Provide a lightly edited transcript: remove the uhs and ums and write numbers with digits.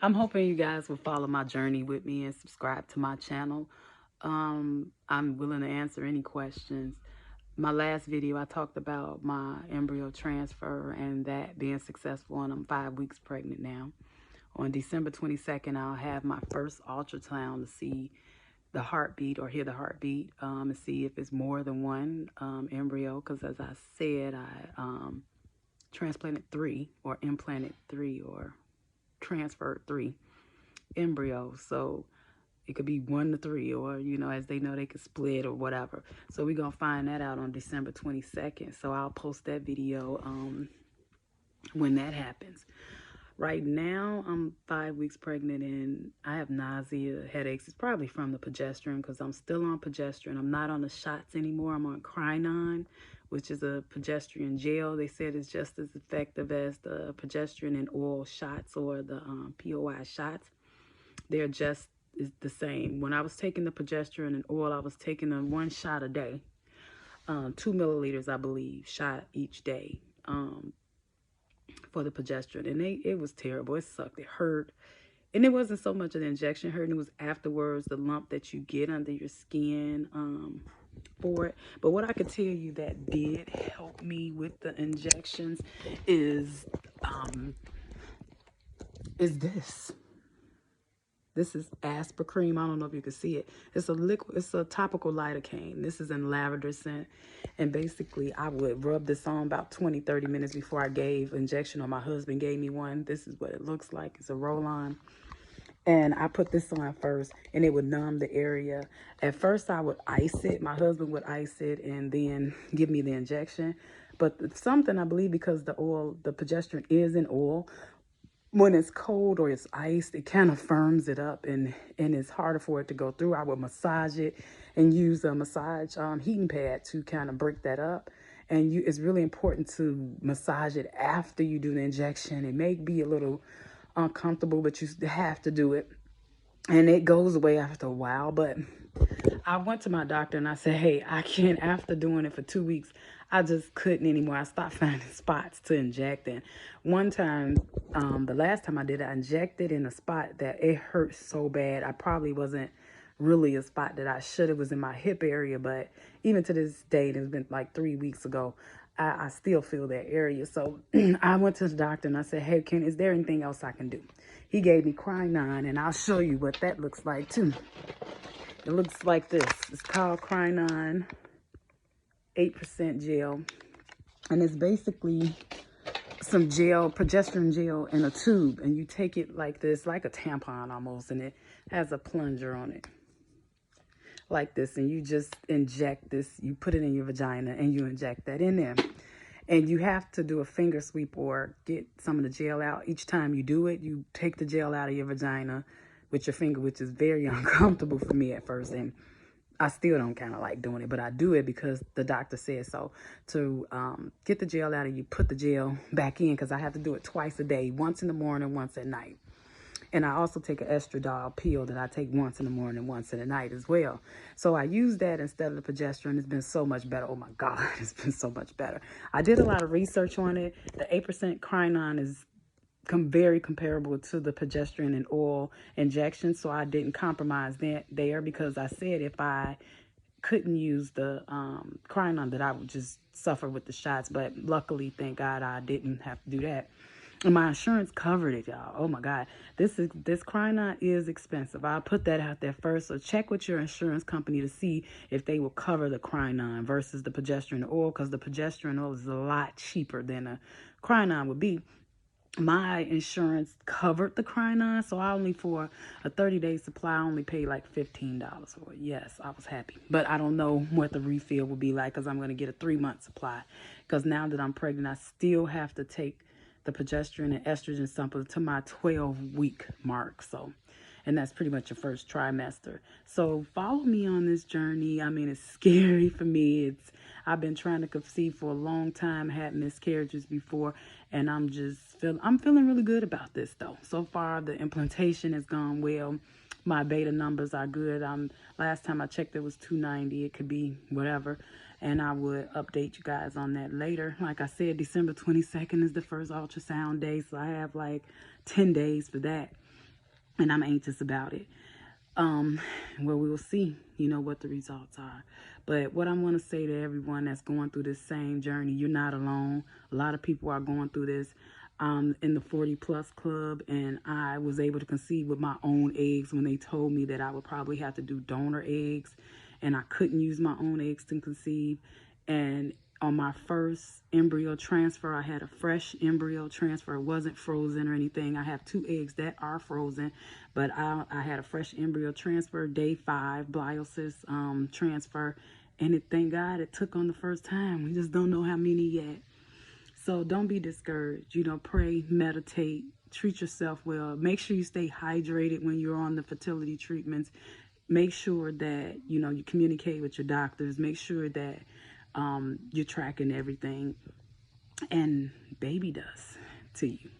I'm hoping you guys will follow my journey with me and subscribe to my channel. I'm willing to answer any questions. My last video, I talked about my embryo transfer and that being successful, and I'm 5 weeks pregnant now. On December 22nd, I'll have my first ultrasound to see the heartbeat or hear the heartbeat and see if it's more than one embryo. Because as I said, I transplanted three or implanted three or transferred three embryos. So it could be 1 to 3, or as they know, they could split or whatever. So we're gonna find that out on December 22nd. So I'll post that video when that happens. Right now, I'm 5 weeks pregnant and I have nausea, headaches. It's probably from the progesterone because I'm still on progesterone. I'm not on the shots anymore. I'm on Crinone, which is a progesterone gel. They said it's just as effective as the progesterone and oil shots or the POI shots. They're just is the same. When I was taking the progesterone and oil, I was taking them 1 shot a day, 2 milliliters, I believe, shot each day. For the progesterone, and it was terrible. It sucked. It hurt, and it wasn't so much of the injection hurt. It was afterwards the lump that you get under your skin for it. But what I could tell you that did help me with the injections is this. This is Asper cream. I don't know if you can see it. It's a liquid. It's a topical lidocaine. This is in lavender scent. And basically, I would rub this on about 20, 30 minutes before I gave injection, or my husband gave me one. This is what it looks like. It's a roll-on. And I put this on first, and it would numb the area. At first, I would ice it. My husband would ice it and then give me the injection. But something, I believe, because the progesterone is in oil, when it's cold or it's iced, it kind of firms it up and it's harder for it to go through. I would massage it and use a massage heating pad to kind of break that up. And it's really important to massage it after you do the injection. It may be a little uncomfortable, but you have to do it. And it goes away after a while. But I went to my doctor and I said, hey, I can't, after doing it for 2 weeks, I just couldn't anymore. I stopped finding spots to inject in. One time, the last time I did it, I injected in a spot that it hurt so bad. I probably wasn't really a spot that I should. It was in my hip area, but even to this day, it's been like 3 weeks ago, I still feel that area. So I went to the doctor and I said, hey, is there anything else I can do? He gave me Crinone, and I'll show you what that looks like too. It looks like this. It's called Crinone 8% gel. And it's basically some gel, progesterone gel in a tube. And you take it like this, like a tampon almost. And it has a plunger on it. Like this. And you just inject this. You put it in your vagina and you inject that in there. And you have to do a finger sweep or get some of the gel out. Each time you do it, you take the gel out of your vagina with your finger, which is very uncomfortable for me at first. And I still don't kind of like doing it, but I do it because the doctor said so. To get the gel out, and you put the gel back in, because I have to do it twice a day, once in the morning, once at night. And I also take an estradiol pill that I take once in the morning, once in the night as well. So I use that instead of the progesterone. It's been so much better. Oh my God, it's been so much better. I did a lot of research on it. The 8% Crinone is very comparable to the progesterone and oil injection. So I didn't compromise there because I said if I couldn't use the Crinone, that I would just suffer with the shots. But luckily, thank God, I didn't have to do that. And my insurance covered it, y'all. Oh my God. This Crinone is expensive. I'll put that out there first. So check with your insurance company to see if they will cover the Crinone versus the progesterone oil, because the progesterone oil is a lot cheaper than a Crinone would be. My insurance covered the Crinone, so I only, for a 30-day supply, I only paid like $15 for it. Yes, I was happy. But I don't know what the refill will be like, because I'm going to get a 3-month supply. Because now that I'm pregnant, I still have to take the progesterone and estrogen sample to my 12-week mark. So, and that's pretty much your first trimester. So follow me on this journey. I mean, it's scary for me. I've been trying to conceive for a long time, had miscarriages before, and I'm feeling really good about this though. So far, the implantation has gone well. My beta numbers are good. Last time I checked, it was 290. It could be whatever. And I would update you guys on that later. Like I said, December 22nd is the first ultrasound day. So I have like 10 days for that. and I'm anxious about it. Well, we will see, what the results are. But what I want to say to everyone that's going through this same journey, you're not alone. A lot of people are going through this in the 40 plus club, and I was able to conceive with my own eggs when they told me that I would probably have to do donor eggs, and I couldn't use my own eggs to conceive. And on my first embryo transfer, I had a fresh embryo transfer. It wasn't frozen or anything. I have 2 eggs that are frozen, but I had a fresh embryo transfer, day 5, bliosis transfer, and thank God it took on the first time. We just don't know how many yet. So don't be discouraged. Pray, meditate, treat yourself well. Make sure you stay hydrated when you're on the fertility treatments. Make sure that, you communicate with your doctors. Make sure that you're tracking everything. And baby does to you.